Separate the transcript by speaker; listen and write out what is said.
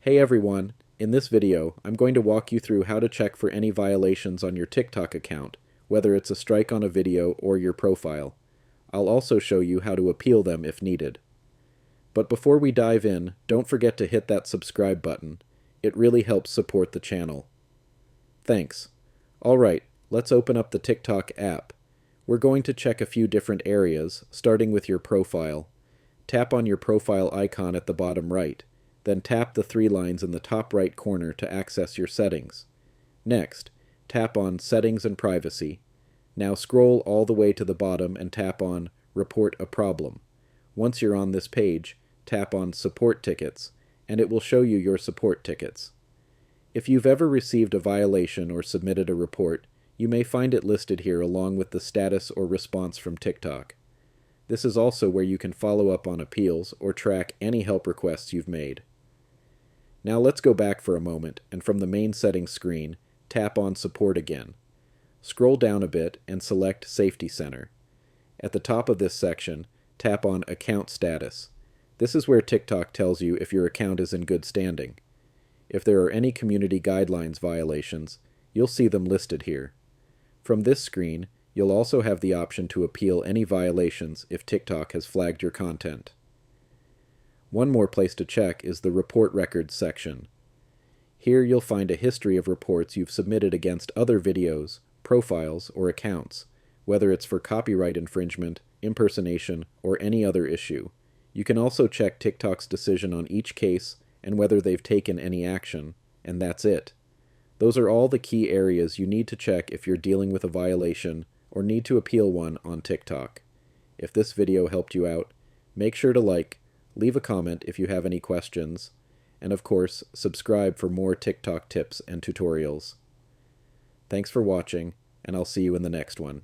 Speaker 1: Hey everyone, in this video, I'm going to walk you through how to check for any violations on your TikTok account, whether it's a strike on a video or your profile. I'll also show you how to appeal them if needed. But before we dive in, don't forget to hit that subscribe button. It really helps support the channel. Thanks. Alright, let's open up the TikTok app. We're going to check a few different areas, starting with your profile. Tap on your profile icon at the bottom right. Then tap the three lines in the top right corner to access your settings. Next, tap on Settings and Privacy. Now scroll all the way to the bottom and tap on Report a Problem. Once you're on this page, tap on Support Tickets, and it will show you your support tickets. If you've ever received a violation or submitted a report, you may find it listed here along with the status or response from TikTok. This is also where you can follow up on appeals or track any help requests you've made. Now let's go back for a moment, and from the main settings screen, tap on Support again. Scroll down a bit and select Safety Center. At the top of this section, tap on Account Status. This is where TikTok tells you if your account is in good standing. If there are any community guidelines violations, you'll see them listed here. From this screen, you'll also have the option to appeal any violations if TikTok has flagged your content. One more place to check is the Report Records section. Here you'll find a history of reports you've submitted against other videos, profiles, or accounts, whether it's for copyright infringement, impersonation, or any other issue. You can also check TikTok's decision on each case and whether they've taken any action, and that's it. Those are all the key areas you need to check if you're dealing with a violation or need to appeal one on TikTok. If this video helped you out, make sure to like, leave a comment if you have any questions, and of course, subscribe for more TikTok tips and tutorials. Thanks for watching, and I'll see you in the next one.